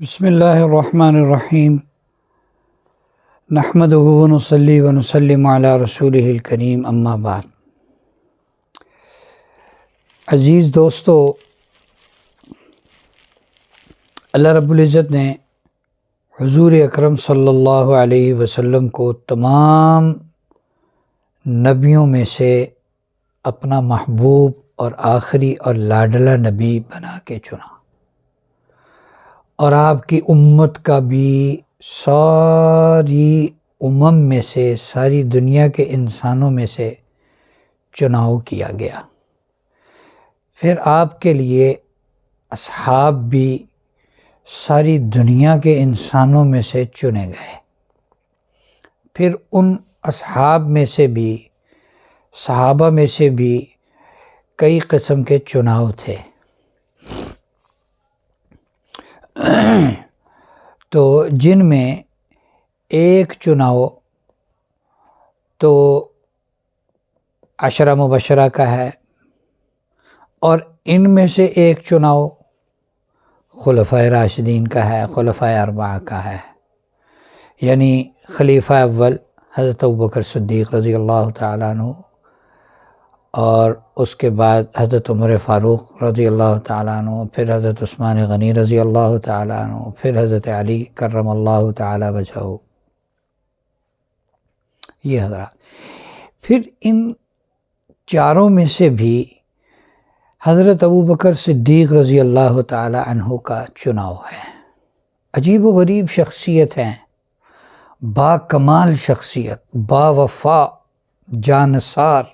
بسم اللہ الرحمن الرحیم نحمدہ ونصلی ونسلم علی رسولہ الکریم اما بعد۔ عزیز دوستو، اللہ رب العزت نے حضور اکرم صلی اللہ علیہ وسلم کو تمام نبیوں میں سے اپنا محبوب اور آخری اور لاڈلا نبی بنا کے چنا، اور آپ کی امت کا بھی ساری میں سے، ساری دنیا کے انسانوں میں سے چناؤ کیا گیا۔ پھر آپ کے لیے اصحاب بھی ساری دنیا کے انسانوں میں سے چنے گئے۔ پھر ان اصحاب میں سے بھی، صحابہ میں سے بھی کئی قسم کے چناؤ تھے۔ تو جن میں ایک چناؤ تو عشرہ مبشرہ کا ہے، اور ان میں سے ایک چناؤ خلفائے راشدین کا ہے، خلفائے اربعہ کا ہے، یعنی خلیفہ اول حضرت ابوبکر صدیق رضی اللہ تعالیٰ عنہ، اور اس کے بعد حضرت عمر فاروق رضی اللہ تعالیٰ عنہ، پھر حضرت عثمان غنی رضی اللہ تعالیٰ عنہ، پھر حضرت علی کرم اللہ تعالیٰ وجہہ، یہ حضرات۔ پھر ان چاروں میں سے بھی حضرت ابوبکر صدیق رضی اللہ تعالیٰ عنہ کا چناؤ ہے۔ عجیب و غریب شخصیت ہیں، با کمال شخصیت، با وفا، جانثار،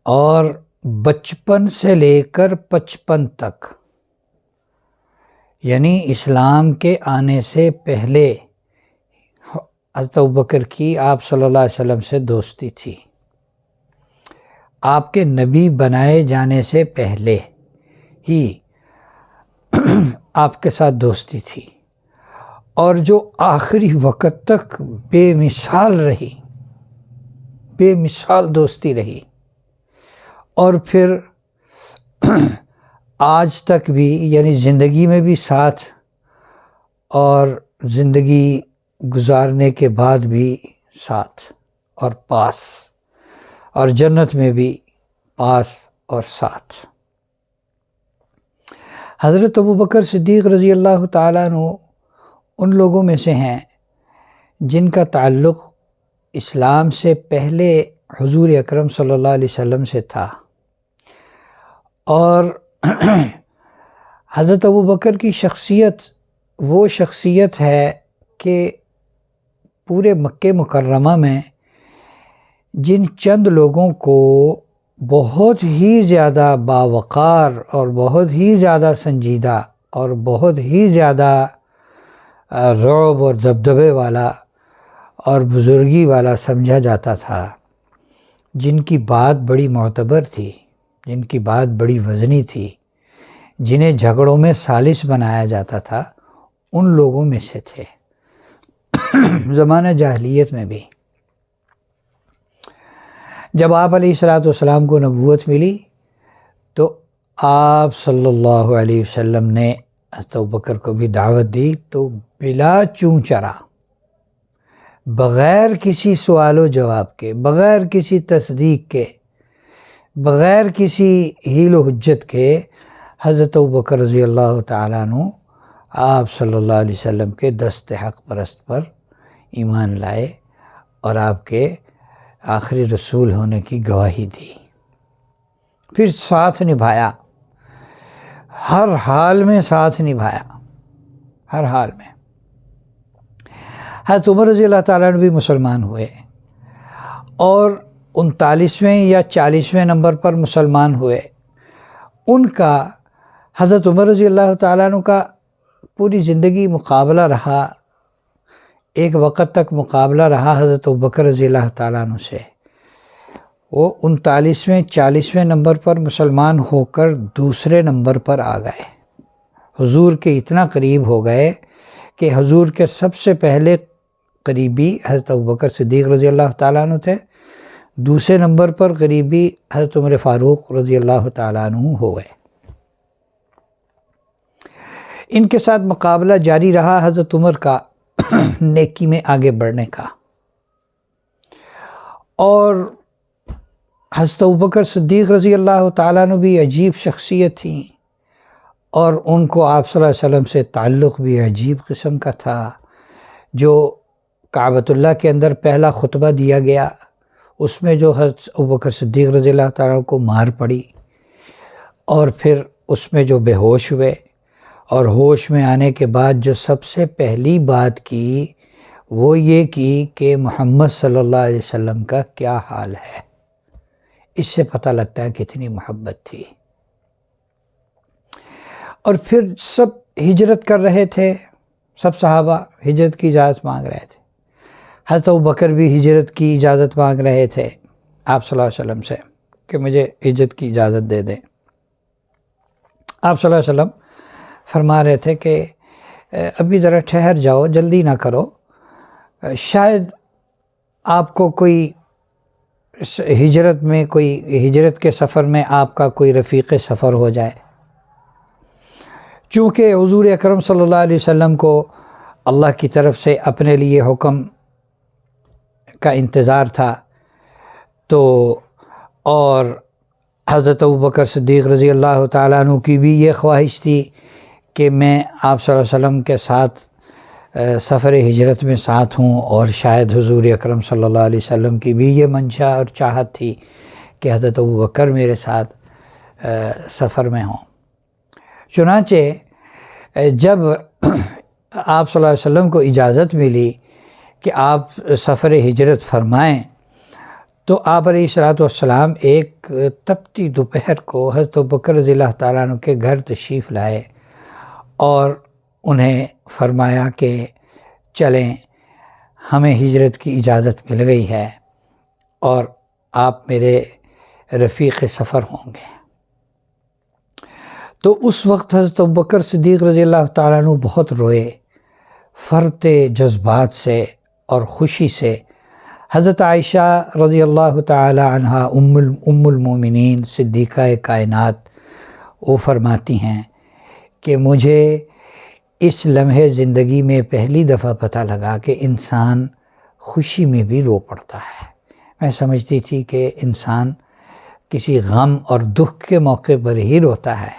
اور بچپن سے لے کر 55 تک، یعنی اسلام کے آنے سے پہلے حضرت ابوبکر کی آپ صلی اللہ علیہ وسلم سے دوستی تھی، آپ کے نبی بنائے جانے سے پہلے ہی آپ کے ساتھ دوستی تھی، اور جو آخری وقت تک بے مثال رہی، بے مثال دوستی رہی، اور پھر آج تک بھی، یعنی زندگی میں بھی ساتھ، اور زندگی گزارنے کے بعد بھی ساتھ اور پاس، اور جنت میں بھی پاس اور ساتھ۔ حضرت ابوبکر صدیق رضی اللہ تعالیٰ عنہ ان لوگوں میں سے ہیں جن کا تعلق اسلام سے پہلے حضور اکرم صلی اللہ علیہ وسلم سے تھا، اور حضرت ابوبکر کی شخصیت وہ شخصیت ہے کہ پورے مکہ مکرمہ میں جن چند لوگوں کو بہت ہی زیادہ باوقار اور بہت ہی زیادہ سنجیدہ اور بہت ہی زیادہ رعب اور دبدبے والا اور بزرگی والا سمجھا جاتا تھا، جن کی بات بڑی معتبر تھی، جن کی بات بڑی وزنی تھی، جنہیں جھگڑوں میں ثالث بنایا جاتا تھا، ان لوگوں میں سے تھے زمانہ جاہلیت میں بھی۔ جب آپ علیہ السلام کو نبوت ملی تو آپ صلی اللہ علیہ وسلم نے حضرت ابوبکر کو بھی دعوت دی، تو بلا چوں چرا، بغیر کسی سوال و جواب کے، بغیر کسی تصدیق کے، بغیر کسی حیل و حجت کے، حضرت ابوبکر رضی اللہ تعالیٰ عنہ آپ صلی اللہ علیہ وسلم کے دست حق پرست پر ایمان لائے، اور آپ کے آخری رسول ہونے کی گواہی دی۔ پھر ساتھ نبھایا، ہر حال میں ساتھ نبھایا، ہر حال میں۔ حضرت عمر رضی اللہ تعالیٰ عنہ بھی مسلمان ہوئے، اور 39ویں یا 40ویں نمبر پر مسلمان ہوئے۔ ان کا، حضرت عمر رضی اللہ تعالیٰ عنہ کا پوری زندگی مقابلہ رہا، ایک وقت تک مقابلہ رہا حضرت ابوبکر رضی اللہ تعالیٰ عنہ سے۔ وہ 39ویں 40ویں نمبر پر مسلمان ہو کر دوسرے نمبر پر آ گئے، حضور کے اتنا قریب ہو گئے کہ حضور کے سب سے پہلے قریبی حضرت ابوبکر صدیق رضی اللہ تعالیٰ عنہ تھے، دوسرے نمبر پر قریبی حضرت عمر فاروق رضی اللہ تعالیٰ عنہ ہو گئے۔ ان کے ساتھ مقابلہ جاری رہا حضرت عمر کا نیکی میں آگے بڑھنے کا، اور حضرت ابوبکر صدیق رضی اللہ تعالیٰ عنہ بھی عجیب شخصیت تھیں، اور ان کو آپ صلی اللہ علیہ وسلم سے تعلق بھی عجیب قسم کا تھا۔ جو کعبۃ اللہ کے اندر پہلا خطبہ دیا گیا، اس میں جو حضرت ابوبکر صدیق رضی اللہ تعالیٰ عنہ کو مار پڑی، اور پھر اس میں جو بے ہوش ہوئے، اور ہوش میں آنے کے بعد جو سب سے پہلی بات کی وہ یہ کی کہ محمد صلی اللہ علیہ وسلم کا کیا حال ہے، اس سے پتہ لگتا ہے کتنی محبت تھی۔ اور پھر سب ہجرت کر رہے تھے، سب صحابہ ہجرت کی اجازت مانگ رہے تھے، حضرت ابوبکر بھی ہجرت کی اجازت مانگ رہے تھے آپ صلی اللہ علیہ وسلم سے کہ مجھے ہجرت کی اجازت دے دیں۔ آپ صلی اللہ علیہ وسلم فرما رہے تھے کہ ابھی ذرا ٹھہر جاؤ، جلدی نہ کرو، شاید آپ کو کوئی ہجرت کے سفر میں آپ کا کوئی رفیق سفر ہو جائے۔ چونکہ حضور اکرم صلی اللہ علیہ وسلم کو اللہ کی طرف سے اپنے لیے حکم کا انتظار تھا، تو اور حضرت ابوبکر صدیق رضی اللہ تعالیٰ عنہ کی بھی یہ خواہش تھی کہ میں آپ صلی اللہ علیہ وسلم کے ساتھ سفر ہجرت میں ساتھ ہوں، اور شاید حضور اکرم صلی اللہ علیہ وسلم کی بھی یہ منشا اور چاہت تھی کہ حضرت ابوبکر میرے ساتھ سفر میں ہوں۔ چنانچہ جب آپ صلی اللہ علیہ وسلم کو اجازت ملی کہ آپ سفر ہجرت فرمائیں، تو آپ علیہ السلام ایک تپتی دوپہر کو حضرت ابوبکر رضی اللہ تعالیٰ عنہ کے گھر تشریف لائے، اور انہیں فرمایا کہ چلیں، ہمیں ہجرت کی اجازت مل گئی ہے اور آپ میرے رفیق سفر ہوں گے۔ تو اس وقت حضرت ابوبکر صدیق رضی اللہ تعالیٰ عنہ بہت روئے، فرتے جذبات سے اور خوشی سے۔ حضرت عائشہ رضی اللہ تعالی عنہا ام المومنین صدیقہ کائنات، وہ فرماتی ہیں کہ مجھے اس لمحے زندگی میں پہلی دفعہ پتہ لگا کہ انسان خوشی میں بھی رو پڑتا ہے۔ میں سمجھتی تھی کہ انسان کسی غم اور دکھ کے موقع پر ہی روتا ہے،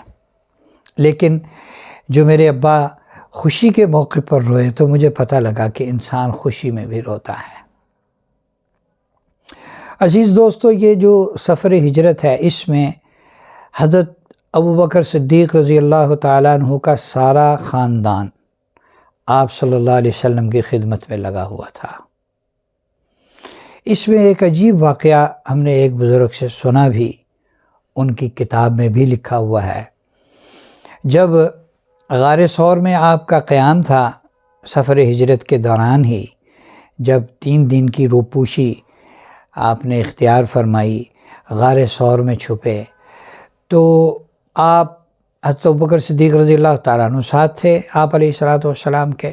لیکن جو میرے ابا خوشی کے موقع پر روئے تو مجھے پتہ لگا کہ انسان خوشی میں بھی روتا ہے۔ عزیز دوستو، یہ جو سفر ہجرت ہے، اس میں حضرت ابوبکر صدیق رضی اللہ تعالیٰ عنہ کا سارا خاندان آپ صلی اللہ علیہ وسلم کی خدمت میں لگا ہوا تھا۔ اس میں ایک عجیب واقعہ ہم نے ایک بزرگ سے سنا بھی، ان کی کتاب میں بھی لکھا ہوا ہے۔ جب غار ثور میں آپ کا قیام تھا، سفر ہجرت کے دوران ہی جب 3 دن کی روپوشی آپ نے اختیار فرمائی، غار ثور میں چھپے، تو آپ حضرت ابوبکر صدیق رضی اللہ تعالیٰ عنہ ساتھ تھے آپ علیہ السلام کے۔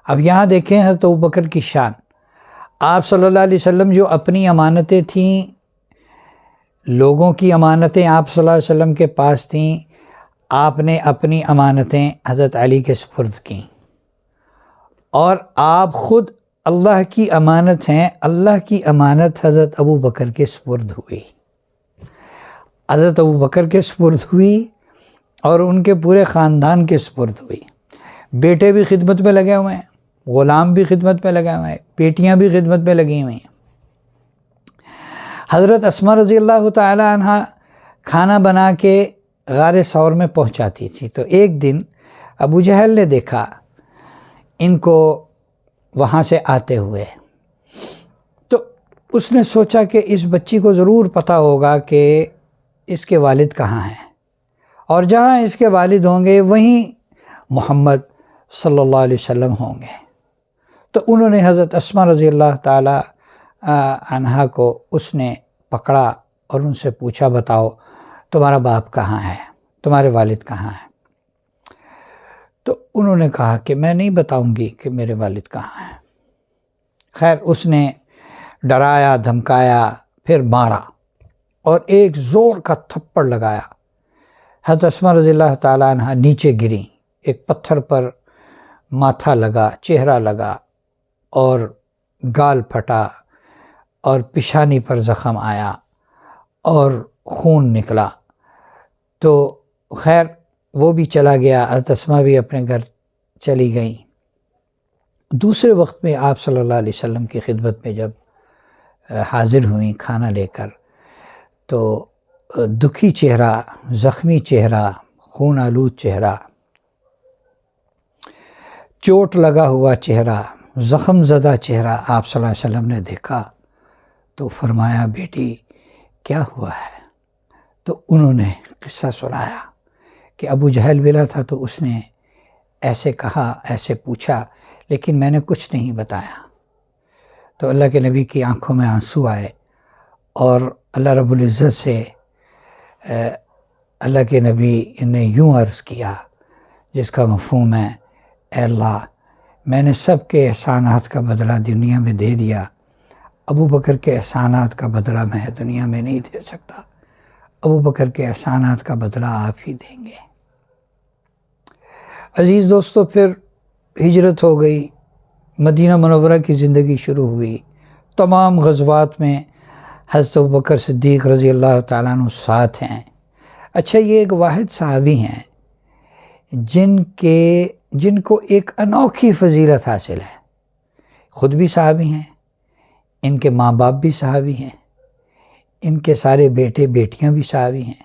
اب یہاں دیکھیں حضرت ابوبکر کی شان۔ آپ صلی اللہ علیہ وسلم جو اپنی امانتیں تھیں، لوگوں کی امانتیں آپ صلی اللہ علیہ وسلم کے پاس تھیں، آپ نے اپنی امانتیں حضرت علی کے سپرد کیں، اور آپ خود اللہ کی امانت ہیں۔ اللہ کی امانت حضرت ابوبکر کے سپرد ہوئی، حضرت ابوبکر کے سپرد ہوئی اور ان کے پورے خاندان کے سپرد ہوئی۔ بیٹے بھی خدمت میں لگے ہوئے ہیں، غلام بھی خدمت میں لگے ہوئے ہیں، بیٹیاں بھی خدمت میں لگی ہوئی ہیں۔ حضرت اسماء رضی اللہ تعالی عنہ کھانا بنا کے غار ثور میں پہنچاتی تھی، تو ایک دن ابو جہل نے دیکھا ان کو وہاں سے آتے ہوئے، تو اس نے سوچا کہ اس بچی کو ضرور پتہ ہوگا کہ اس کے والد کہاں ہیں، اور جہاں اس کے والد ہوں گے وہیں محمد صلی اللہ علیہ وسلم ہوں گے۔ تو انہوں نے حضرت اسماء رضی اللہ تعالی عنہا کو اس نے پکڑا اور ان سے پوچھا، بتاؤ تمہارا باپ کہاں ہے، تمہارے والد کہاں ہیں؟ تو انہوں نے کہا کہ میں نہیں بتاؤں گی کہ میرے والد کہاں ہیں۔ خیر، اس نے ڈرایا، دھمکایا، پھر مارا اور ایک زور کا تھپڑ لگایا حضرت اسماء رضی اللہ تعالیٰ عنہ نیچے گریں، ایک پتھر پر ماتھا لگا، چہرہ لگا اور گال پھٹا اور پیشانی پر زخم آیا اور خون نکلا۔ تو خیر وہ بھی چلا گیا، حضرت اسماء بھی اپنے گھر چلی گئیں۔ دوسرے وقت میں آپ صلی اللہ علیہ وسلم کی خدمت میں جب حاضر ہوئیں کھانا لے کر، تو دکھی چہرہ، زخمی چہرہ، خون آلود چہرہ، چوٹ لگا ہوا چہرہ، زخم زدہ چہرہ آپ صلی اللہ علیہ وسلم نے دیکھا تو فرمایا بیٹی کیا ہوا ہے؟ تو انہوں نے قصہ سنایا کہ ابو جہل ملا تھا تو اس نے ایسے کہا، ایسے پوچھا، لیکن میں نے کچھ نہیں بتایا۔ تو اللہ کے نبی کی آنکھوں میں آنسو آئے اور اللہ رب العزت سے اللہ کے نبی نے یوں عرض کیا جس کا مفہوم ہے، اے اللہ میں نے سب کے احسانات کا بدلہ دنیا میں دے دیا، ابو بکر کے احسانات کا بدلہ میں دنیا میں نہیں دے سکتا، ابو بکر کے احسانات کا بدلہ آپ ہی دیں گے۔ عزیز دوستو، پھر ہجرت ہو گئی، مدینہ منورہ کی زندگی شروع ہوئی۔ تمام غزوات میں حضرت ابوبکر صدیق رضی اللہ تعالیٰ عنہ ساتھ ہیں۔ اچھا، یہ ایک واحد صحابی ہیں جن کو ایک انوکھی فضیلت حاصل ہے۔ خود بھی صحابی ہیں، ان کے ماں باپ بھی صحابی ہیں، ان کے سارے بیٹے بیٹیاں بھی صحابی ہیں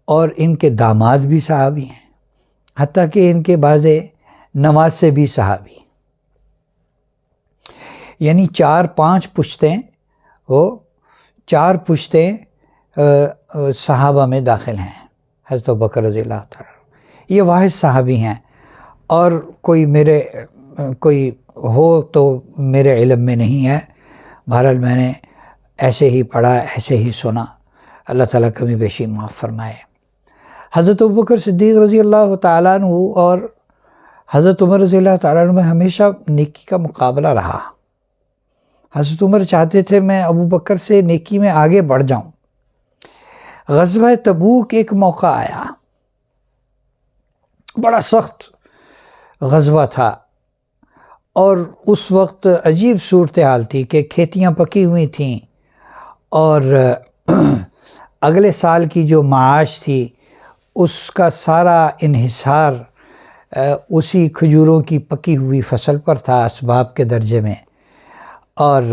اور ان کے داماد بھی صحابی ہیں، حتیٰ کہ ان کے بعض نواسے بھی صحابی، یعنی 4-5 پشتیں، وہ 4 پشتیں صحابہ میں داخل ہیں حضرت ابوبکر رضی اللہ تعالیٰ۔ یہ واحد صحابی ہیں، اور کوئی ہو تو میرے علم میں نہیں ہے، بہرحال میں نے ایسے ہی پڑھا، ایسے ہی سنا، اللہ تعالیٰ کمی بیشی معاف فرمائے۔ حضرت ابوبکر صدیق رضی اللہ تعالیٰ عنہ اور حضرت عمر رضی اللہ تعالیٰ عنہ میں ہمیشہ نیکی کا مقابلہ رہا۔ حضرت عمر چاہتے تھے میں ابوبکر سے نیکی میں آگے بڑھ جاؤں۔ غزوہ تبوک ایک موقع آیا، بڑا سخت غزوہ تھا، اور اس وقت عجیب صورتحال تھی کہ کھیتیاں پکی ہوئی تھیں اور اگلے سال کی جو معاش تھی اس کا سارا انحصار اسی کھجوروں کی پکی ہوئی فصل پر تھا اسباب کے درجے میں، اور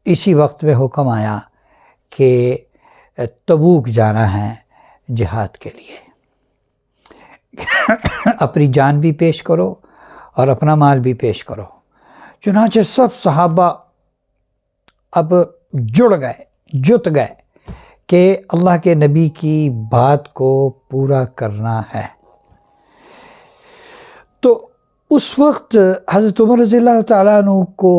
اسی وقت میں حکم آیا کہ تبوک جانا ہے جہاد کے لیے، اپنی جان بھی پیش کرو اور اپنا مال بھی پیش کرو۔ چنانچہ سب صحابہ اب جت گئے کہ اللہ کے نبی کی بات کو پورا کرنا ہے۔ تو اس وقت حضرت عمر رضی اللہ تعالیٰ عنہ کو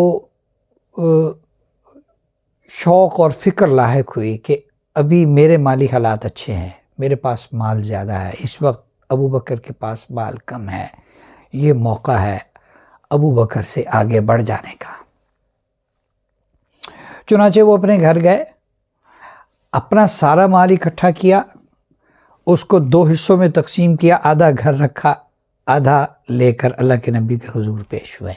شوق اور فکر لاحق ہوئی کہ ابھی میرے مالی حالات اچھے ہیں، میرے پاس مال زیادہ ہے، اس وقت ابو بکر کے پاس مال کم ہے، یہ موقع ہے ابو بکر سے آگے بڑھ جانے کا۔ چنانچہ وہ اپنے گھر گئے، اپنا سارا مال اکٹھا کیا، اس کو 2 حصوں میں تقسیم کیا، آدھا گھر رکھا، آدھا لے کر اللہ کے نبی کے حضور پیش ہوئے۔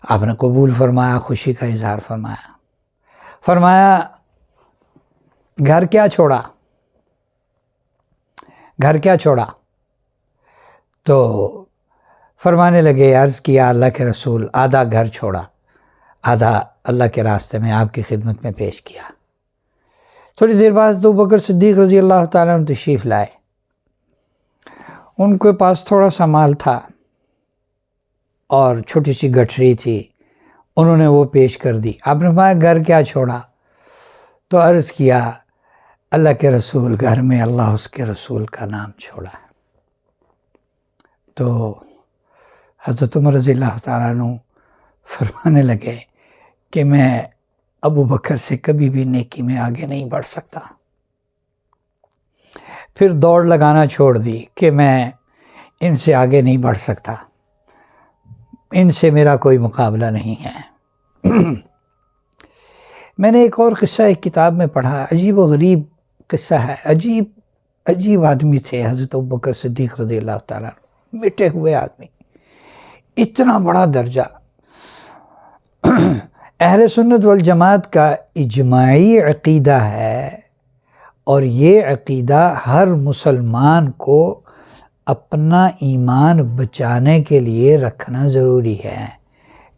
آپ نے قبول فرمایا، خوشی کا اظہار فرمایا گھر کیا چھوڑا؟ تو فرمانے لگے، عرض کیا اللہ کے رسول آدھا گھر چھوڑا، آدھا اللہ کے راستے میں آپ کی خدمت میں پیش کیا۔ تھوڑی دیر بعد ابوبکر صدیق رضی اللہ تعالیٰ عنہ تشریف لائے، ان کے پاس تھوڑا سا مال تھا اور چھوٹی سی گٹھری تھی، انہوں نے وہ پیش کر دی۔ آپ نے فرمایا گھر کیا چھوڑا؟ تو عرض کیا اللہ کے رسول گھر میں اللہ اس کے رسول کا نام چھوڑا ہے۔ تو حضرت عمر رضی اللہ تعالیٰ عنہ فرمانے لگے کہ میں ابو بکر سے کبھی بھی نیکی میں آگے نہیں بڑھ سکتا۔ پھر دوڑ لگانا چھوڑ دی کہ میں ان سے آگے نہیں بڑھ سکتا، ان سے میرا کوئی مقابلہ نہیں ہے۔ میں نے ایک اور قصہ ایک کتاب میں پڑھا، عجیب و غریب قصہ ہے، عجیب آدمی تھے حضرت ابوبکر صدیق رضی اللہ تعالیٰ عنہ، مٹے ہوئے آدمی، اتنا بڑا درجہ۔ اہل سنت والجماعت کا اجماعی عقیدہ ہے، اور یہ عقیدہ ہر مسلمان کو اپنا ایمان بچانے کے لیے رکھنا ضروری ہے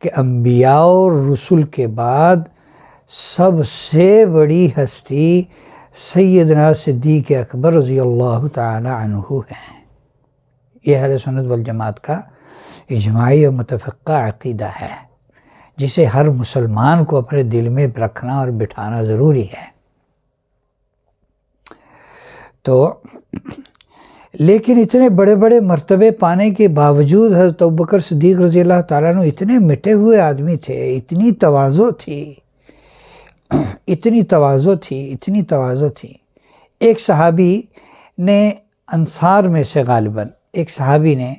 کہ انبیاء اور رسل کے بعد سب سے بڑی ہستی سیدنا صدیق اکبر رضی اللہ تعالی عنہ ہیں۔ یہ اہل سنت والجماعت کا اجماعی اور متفقہ عقیدہ ہے، جسے ہر مسلمان کو اپنے دل میں رکھنا اور بٹھانا ضروری ہے۔ تو لیکن اتنے بڑے بڑے مرتبے پانے کے باوجود حضرت ابوبکر صدیق رضی اللہ تعالیٰ عنہ اتنے مٹے ہوئے آدمی تھے، اتنی تواضع تھی۔ ایک صحابی نے انصار میں سے غالباً ایک صحابی نے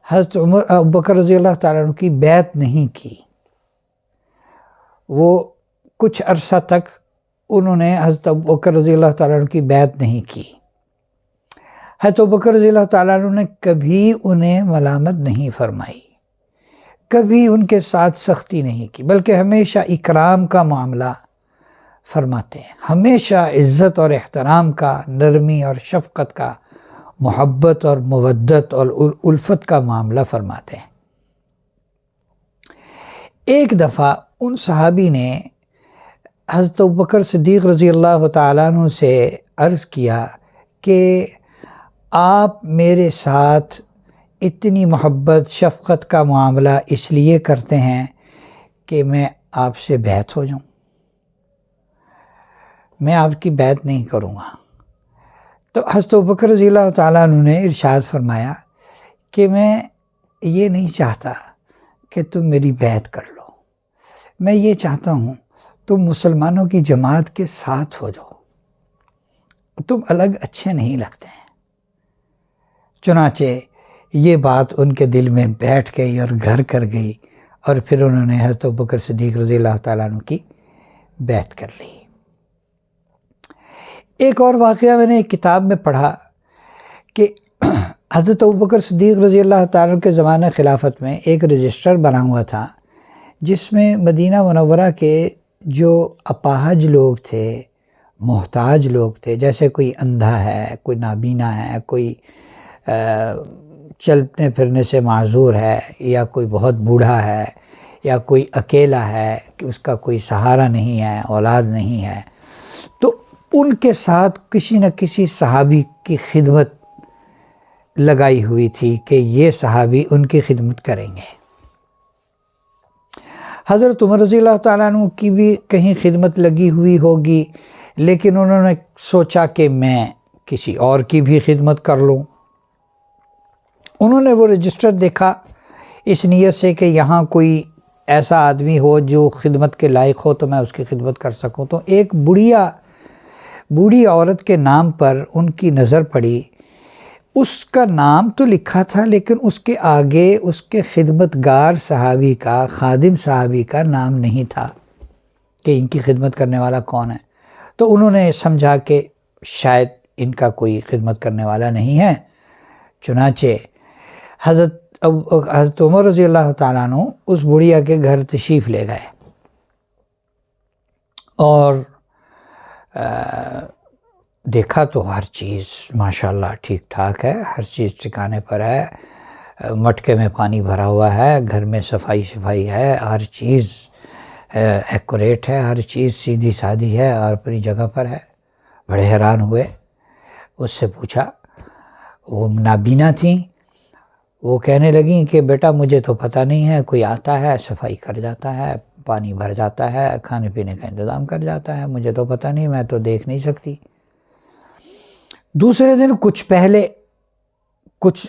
حضرت ابوبکر رضی اللہ تعالیٰ عنہ کی بیعت نہیں کی۔ وہ کچھ عرصہ تک انہوں نے حضرت ابوبکر رضی اللہ تعالیٰ عنہ کی بیعت نہیں کی۔ حضرت ابوبکر رضی اللہ تعالیٰ عنہ نے کبھی انہیں ملامت نہیں فرمائی، کبھی ان کے ساتھ سختی نہیں کی، بلکہ ہمیشہ اکرام کا معاملہ فرماتے ہیں، ہمیشہ عزت اور احترام کا، نرمی اور شفقت کا، محبت اور مودت اور الفت کا معاملہ فرماتے ہیں۔ ایک دفعہ ان صحابی نے حضرت ابوبکر صدیق رضی اللہ تعالیٰ عنہ سے عرض کیا کہ آپ میرے ساتھ اتنی محبت شفقت کا معاملہ اس لیے کرتے ہیں کہ میں آپ سے بیعت ہو جاؤں، میں آپ کی بیعت نہیں کروں گا۔ تو حضرت ابوبکر رضی اللہ تعالیٰ عنہ نے ارشاد فرمایا کہ میں یہ نہیں چاہتا کہ تم میری بیعت کر لو، میں یہ چاہتا ہوں تم مسلمانوں کی جماعت کے ساتھ ہو جاؤ، تم الگ اچھے نہیں لگتے ہیں۔ چنانچہ یہ بات ان کے دل میں بیٹھ گئی اور گھر کر گئی، اور پھر انہوں نے حضرت ابوبکر صدیق رضی اللہ تعالیٰ عنہ کی بیعت کر لی۔ ایک اور واقعہ میں نے ایک کتاب میں پڑھا کہ حضرت ابوبکر صدیق رضی اللہ تعالیٰ عنہ کے زمانہ خلافت میں ایک رجسٹر بنا ہوا تھا، جس میں مدینہ منورہ کے جو اپاہج لوگ تھے، محتاج لوگ تھے، جیسے کوئی اندھا ہے، کوئی نابینا ہے، کوئی چلنے پھرنے سے معذور ہے، یا کوئی بہت بوڑھا ہے، یا کوئی اکیلا ہے کہ اس کا کوئی سہارا نہیں ہے، اولاد نہیں ہے، تو ان کے ساتھ کسی نہ کسی صحابی کی خدمت لگائی ہوئی تھی کہ یہ صحابی ان کی خدمت کریں گے۔ حضرت عمر رضی اللہ تعالیٰ عنہ کی بھی کہیں خدمت لگی ہوئی ہوگی، لیکن انہوں نے سوچا کہ میں کسی اور کی بھی خدمت کر لوں۔ انہوں نے وہ رجسٹر دیکھا اس نیت سے کہ یہاں کوئی ایسا آدمی ہو جو خدمت کے لائق ہو تو میں اس کی خدمت کر سکوں۔ تو ایک بوڑھی عورت کے نام پر ان کی نظر پڑی۔ اس کا نام تو لکھا تھا، لیکن اس کے آگے اس کے خدمتگار صحابی کا، خادم صحابی کا نام نہیں تھا کہ ان کی خدمت کرنے والا کون ہے۔ تو انہوں نے سمجھا کہ شاید ان کا کوئی خدمت کرنے والا نہیں ہے، چنانچہ حضرت عمر رضی اللہ تعالیٰ عنہ اس بڑھیا کے گھر تشریف لے گئے، اور دیکھا تو ہر چیز ماشاءاللہ ٹھیک ٹھاک ہے، ہر چیز ٹھکانے پر ہے، مٹکے میں پانی بھرا ہوا ہے، گھر میں صفائی ہے، ہر چیز ایکوریٹ ہے، ہر چیز سیدھی سادھی ہے اور اپنی جگہ پر ہے۔ بڑے حیران ہوئے، اس سے پوچھا، وہ نابینا تھیں، وہ کہنے لگیں کہ بیٹا مجھے تو پتہ نہیں ہے، کوئی آتا ہے صفائی کر جاتا ہے، پانی بھر جاتا ہے، کھانے پینے کا انتظام کر جاتا ہے، مجھے تو پتہ نہیں، میں تو دیکھ نہیں سکتی۔ دوسرے دن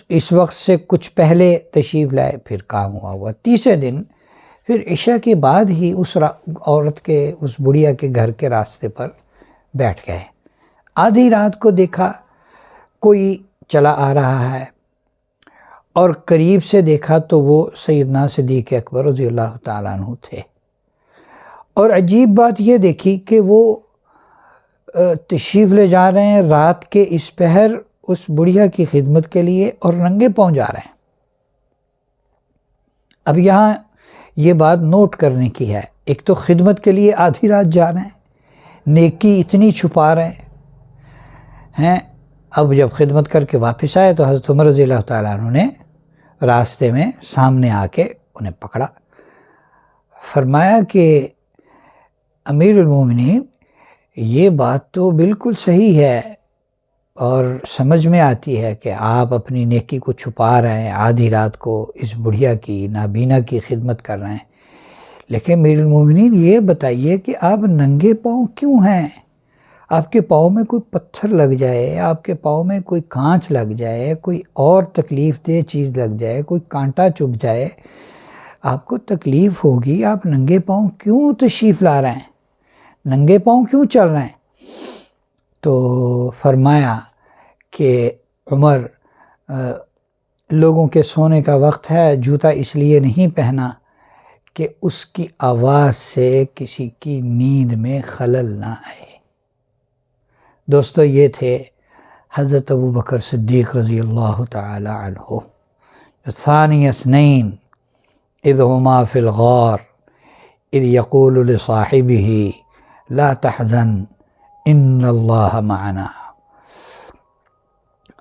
اس وقت سے کچھ پہلے تشریف لائے، پھر کام ہوا۔ تیسرے دن پھر عشاء کے بعد ہی اس عورت کے، اس بڑھیا کے گھر کے راستے پر بیٹھ گئے۔ آدھی رات کو دیکھا کوئی چلا آ رہا ہے، اور قریب سے دیکھا تو وہ سیدنا صدیق اکبر رضی اللہ تعالیٰ عنہ تھے، اور عجیب بات یہ دیکھی کہ وہ تشریف لے جا رہے ہیں رات کے اس پہر اس بڑھیا کی خدمت کے لیے اور ننگے پاؤں جا رہے ہیں۔ اب یہاں یہ بات نوٹ کرنے کی ہے، ایک تو خدمت کے لیے آدھی رات جا رہے ہیں، نیکی اتنی چھپا رہے ہیں۔ اب جب خدمت کر کے واپس آئے تو حضرت عمر رضی اللہ تعالیٰ عنہ نے راستے میں سامنے آ کے انہیں پکڑا، فرمایا کہ امیر المومنین یہ بات تو بالکل صحیح ہے اور سمجھ میں آتی ہے کہ آپ اپنی نیکی کو چھپا رہے ہیں، آدھی رات کو اس بڑھیا کی نابینا کی خدمت کر رہے ہیں، لیکن امیر المومنین یہ بتائیے کہ آپ ننگے پاؤں کیوں ہیں؟ آپ کے پاؤں میں کوئی پتھر لگ جائے، آپ کے پاؤں میں کوئی کانچ لگ جائے، کوئی اور تکلیف دہ چیز لگ جائے، کوئی کانٹا چبھ جائے، آپ کو تکلیف ہوگی، آپ ننگے پاؤں کیوں تشریف لا رہے ہیں؟ ننگے پاؤں کیوں چل رہے ہیں؟ تو فرمایا کہ عمر لوگوں کے سونے کا وقت ہے، جوتا اس لیے نہیں پہنا کہ اس کی آواز سے کسی کی نیند میں خلل نہ آئے۔ دوستو یہ تھے حضرت ابوبکر صدیق رضی اللہ تعالی عنہ، ثانی اثنین اذ ہما فی الغار اذ یقول لصاحبہ لا تحزن ان اللہ معنا۔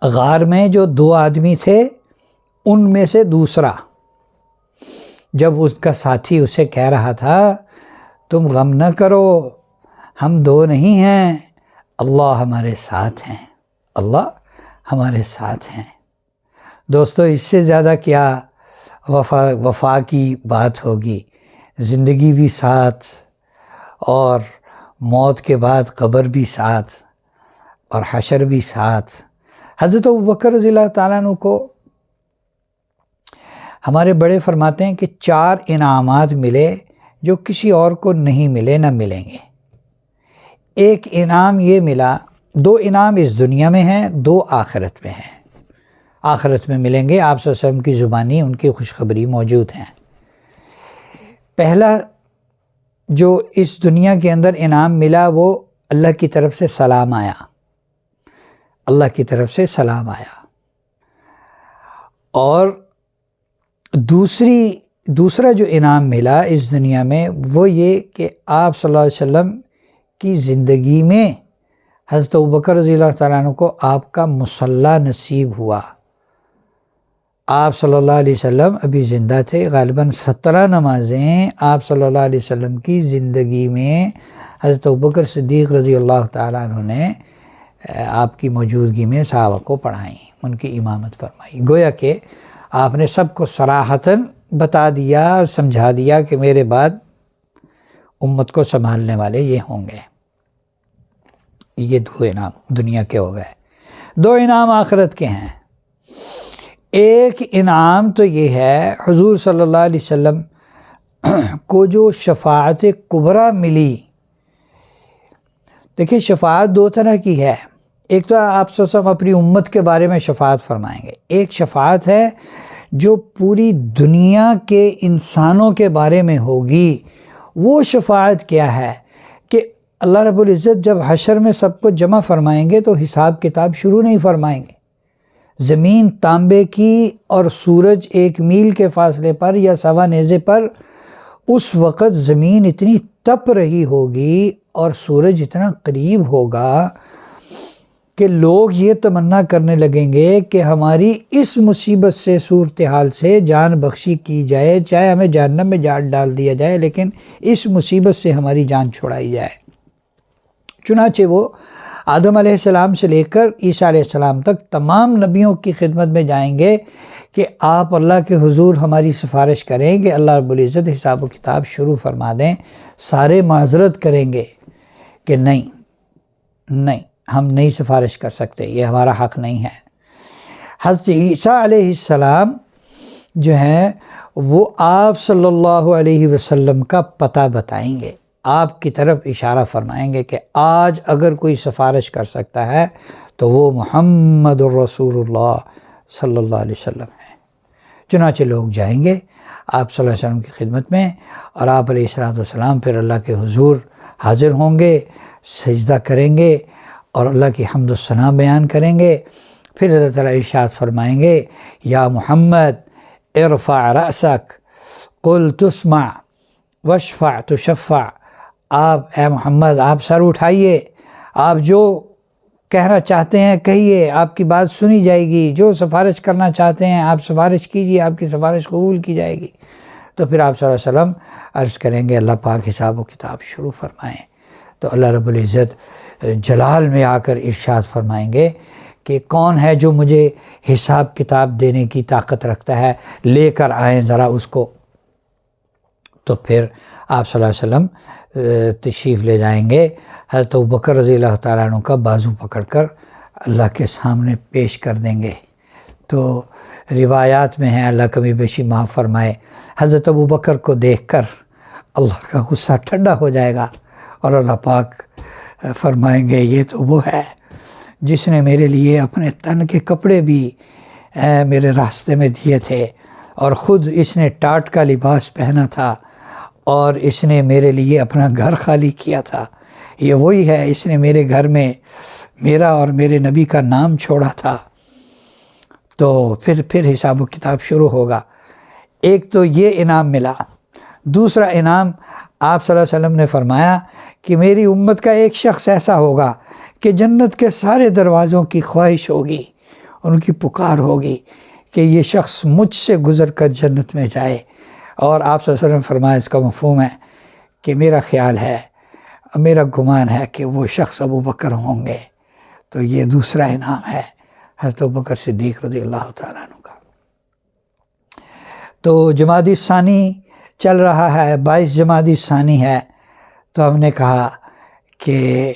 غار میں جو دو آدمی تھے ان میں سے دوسرا جب اس کا ساتھی اسے کہہ رہا تھا تم غم نہ کرو، ہم دو نہیں ہیں، اللہ ہمارے ساتھ ہیں، اللہ ہمارے ساتھ ہیں۔ دوستو اس سے زیادہ کیا وفا کی بات ہوگی، زندگی بھی ساتھ اور موت کے بعد قبر بھی ساتھ اور حشر بھی ساتھ۔ حضرت ابوبکر رضی اللہ تعالیٰ عنہ کو ہمارے بڑے فرماتے ہیں کہ 4 انعامات ملے جو کسی اور کو نہیں ملے نہ ملیں گے۔ ایک انعام یہ ملا، 2 انعام اس دنیا میں ہیں، 2 آخرت میں ہیں، آخرت میں ملیں گے، آپ صلی اللہ علیہ وسلم کی زبانی ان کی خوشخبری موجود ہیں۔ پہلا جو اس دنیا کے اندر انعام ملا وہ اللہ کی طرف سے سلام آیا، اللہ کی طرف سے سلام آیا۔ اور دوسرا جو انعام ملا اس دنیا میں وہ یہ کہ آپ صلی اللہ علیہ وسلم کی زندگی میں حضرت ابوبکر رضی اللہ تعالیٰ عنہ کو آپ کا مصلی نصیب ہوا۔ آپ صلی اللہ علیہ وسلم ابھی زندہ تھے، غالباً 17 نمازیں آپ صلی اللہ علیہ وسلم کی زندگی میں حضرت ابوبکر صدیق رضی اللہ تعالیٰ عنہ نے آپ کی موجودگی میں صحابہ کو پڑھائیں، ان کی امامت فرمائی۔ گویا کہ آپ نے سب کو صراحتاً بتا دیا، سمجھا دیا کہ میرے بعد امت کو سنبھالنے والے یہ ہوں گے۔ یہ 2 انعام دنیا کے ہو گئے، 2 انعام آخرت کے ہیں۔ ایک انعام تو یہ ہے حضور صلی اللہ علیہ وسلم کو جو شفاعت کبریٰ ملی۔ دیکھیں شفاعت 2 طرح کی ہے، ایک تو آپ صلی اللہ علیہ وسلم اپنی امت کے بارے میں شفاعت فرمائیں گے، ایک شفاعت ہے جو پوری دنیا کے انسانوں کے بارے میں ہوگی۔ وہ شفاعت کیا ہے کہ اللہ رب العزت جب حشر میں سب کو جمع فرمائیں گے تو حساب کتاب شروع نہیں فرمائیں گے۔ زمین تانبے کی اور سورج 1 میل کے فاصلے پر یا سوا نیزے پر، اس وقت زمین اتنی تپ رہی ہوگی اور سورج اتنا قریب ہوگا کہ لوگ یہ تمنا کرنے لگیں گے کہ ہماری اس مصیبت سے، صورتحال سے جان بخشی کی جائے، چاہے ہمیں جہنم میں ڈال دیا جائے لیکن اس مصیبت سے ہماری جان چھڑائی جائے۔ چنانچہ وہ آدم علیہ السلام سے لے کر عیسیٰ علیہ السلام تک تمام نبیوں کی خدمت میں جائیں گے کہ آپ اللہ کے حضور ہماری سفارش کریں کہ اللہ رب العزت حساب و کتاب شروع فرما دیں۔ سارے معذرت کریں گے کہ نہیں ہم نہیں سفارش کر سکتے، یہ ہمارا حق نہیں ہے۔ حضرت عیسیٰ علیہ السلام جو ہیں وہ آپ صلی اللہ علیہ وسلم کا پتہ بتائیں گے، آپ کی طرف اشارہ فرمائیں گے کہ آج اگر کوئی سفارش کر سکتا ہے تو وہ محمد الرسول اللہ صلی اللہ علیہ وسلم ہے۔ چنانچہ لوگ جائیں گے آپ صلی اللہ علیہ وسلم کی خدمت میں، اور آپ علیہ الصلوۃ والسلام پھر اللہ کے حضور حاضر ہوں گے، سجدہ کریں گے اور اللہ کی حمد و ثنا بیان کریں گے۔ پھر اللہ تعالیٰ ارشاد فرمائیں گے یا محمد ارفع رأسک قل تسمع واشفع تشفع، آپ اے محمد آپ سر اٹھائیے، آپ جو کہنا چاہتے ہیں کہیے، آپ کی بات سنی جائے گی، جو سفارش کرنا چاہتے ہیں آپ سفارش کیجیے، آپ کی سفارش قبول کی جائے گی۔ تو پھر آپ صلی اللہ علیہ وسلم عرض کریں گے اللہ پاک حساب و کتاب شروع فرمائیں۔ تو اللہ رب العزت جلال میں آ کر ارشاد فرمائیں گے کہ کون ہے جو مجھے حساب کتاب دینے کی طاقت رکھتا ہے، لے کر آئیں ذرا اس کو۔ تو پھر آپ صلی اللہ علیہ وسلم تشریف لے جائیں گے، حضرت ابوبکر رضی اللہ تعالیٰ عنہ کا بازو پکڑ کر اللہ کے سامنے پیش کر دیں گے۔ تو روایات میں ہیں، اللہ کبھی بیشی معاف فرمائے، حضرت ابوبکر کو دیکھ کر اللہ کا غصہ ٹھنڈا ہو جائے گا اور اللہ پاک فرمائیں گے یہ تو وہ ہے جس نے میرے لیے اپنے تن کے کپڑے بھی میرے راستے میں دیے تھے، اور خود اس نے ٹاٹ کا لباس پہنا تھا، اور اس نے میرے لیے اپنا گھر خالی کیا تھا، یہ وہی ہے اس نے میرے گھر میں میرا اور میرے نبی کا نام چھوڑا تھا۔ تو پھر حساب و کتاب شروع ہوگا۔ ایک تو یہ انعام ملا، دوسرا انعام آپ صلی اللہ علیہ وسلم نے فرمایا کہ میری امت کا ایک شخص ایسا ہوگا کہ جنت کے سارے دروازوں کی خواہش ہوگی، ان کی پکار ہوگی کہ یہ شخص مجھ سے گزر کر جنت میں جائے، اور آپ صلی اللہ علیہ وسلم فرمایا اس کا مفہوم ہے کہ میرا خیال ہے، میرا گمان ہے کہ وہ شخص ابوبکر ہوں گے۔ تو یہ دوسرا انعام ہے حضرت ابوبکر صدیق رضی اللہ تعالیٰ عنہ کا۔ تو جمادی ثانی چل رہا ہے، 22 جمادی ثانی ہے، تو ہم نے کہا کہ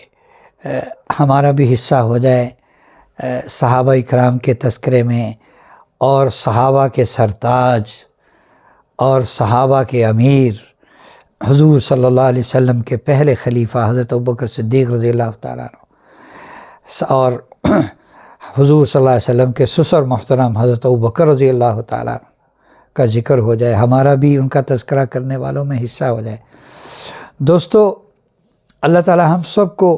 ہمارا بھی حصہ ہو جائے صحابہ اکرام کے تذکرے میں، اور صحابہ کے سرتاج اور صحابہ کے امیر حضور صلی اللہ علیہ وسلم کے پہلے خلیفہ حضرت ابوبکر صدیق رضی اللہ تعالیٰ عنہ، اور حضور صلی اللہ علیہ وسلم کے سسر محترم حضرت ابوبکر رضی اللہ تعالیٰ عنہ کا ذکر ہو جائے، ہمارا بھی ان کا تذکرہ کرنے والوں میں حصہ ہو جائے۔ دوستو، اللہ تعالیٰ ہم سب کو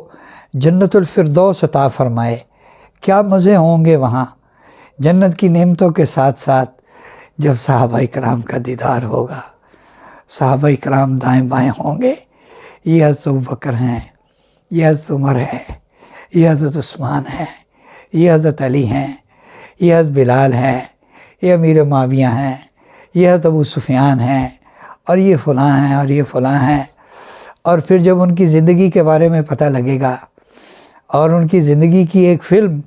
جنت الفردوس عطا فرمائے۔ کیا مزے ہوں گے وہاں جنت کی نعمتوں کے ساتھ ساتھ جب صحابہ اکرام کا دیدار ہوگا، صحابہ اکرام دائیں بائیں ہوں گے، یہ حضرت ابوبکر ہیں، یہ حضرت عمر ہے، یہ حضرت عثمان ہے، یہ حضرت علی ہیں، یہ حضرت بلال ہیں، یہ امیر معاویہ ہیں، یہ حضرت ابو سفیان ہیں، اور یہ فلاں ہیں اور یہ فلاں ہیں۔ اور پھر جب ان کی زندگی کے بارے میں پتہ لگے گا، اور ان کی زندگی کی ایک فلم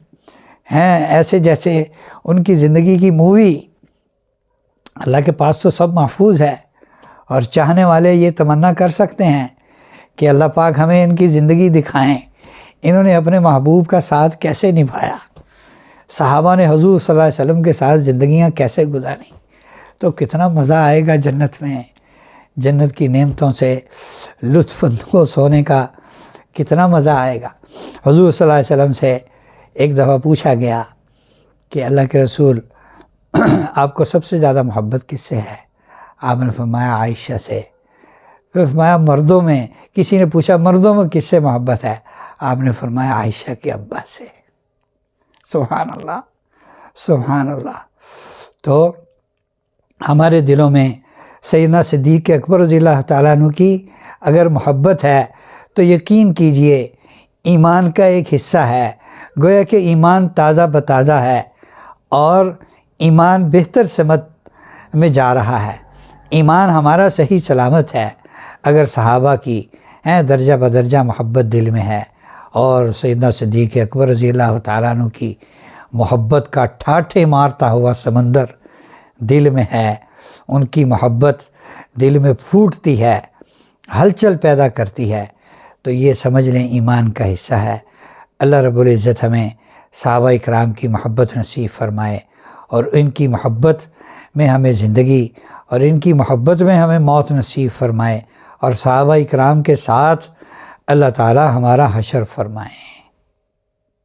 ہیں، ایسے جیسے ان کی زندگی کی مووی، اللہ کے پاس تو سب محفوظ ہے، اور چاہنے والے یہ تمنا کر سکتے ہیں کہ اللہ پاک ہمیں ان کی زندگی دکھائیں، انہوں نے اپنے محبوب کا ساتھ کیسے نبھایا، صحابہ نے حضور صلی اللہ علیہ وسلم کے ساتھ زندگیاں کیسے گزاری۔ تو کتنا مزہ آئے گا جنت میں، جنت کی نعمتوں سے لطف اندوز ہونے کا کتنا مزہ آئے گا۔ حضور صلی اللہ علیہ وسلم سے ایک دفعہ پوچھا گیا کہ اللہ کے رسول آپ کو سب سے زیادہ محبت کس سے ہے؟ آپ نے فرمایا عائشہ سے۔ پھر فرمایا مردوں میں، کسی نے پوچھا مردوں میں کس سے محبت ہے؟ آپ نے فرمایا عائشہ کے ابا سے۔ سبحان اللہ، سبحان اللہ۔ تو ہمارے دلوں میں سیدنا صدیق اکبر رضی اللہ تعالیٰ عنہ کی اگر محبت ہے تو یقین کیجئے ایمان کا ایک حصہ ہے، گویا کہ ایمان تازہ بتازہ ہے، اور ایمان بہتر سمت میں جا رہا ہے۔ ایمان ہمارا صحیح سلامت ہے اگر صحابہ کی درجہ بدرجہ محبت دل میں ہے، اور سیدنا صدیق اکبر رضی اللہ تعالیٰ عنہ کی محبت کا ٹھاٹھے مارتا ہوا سمندر دل میں ہے، ان کی محبت دل میں پھوٹتی ہے، ہلچل پیدا کرتی ہے، تو یہ سمجھ لیں ایمان کا حصہ ہے۔ اللہ رب العزت ہمیں صحابہ اکرام کی محبت نصیب فرمائے، اور ان کی محبت میں ہمیں زندگی اور ان کی محبت میں ہمیں موت نصیب فرمائے، اور صحابہ اکرام کے ساتھ اللہ تعالی ہمارا حشر فرمائے۔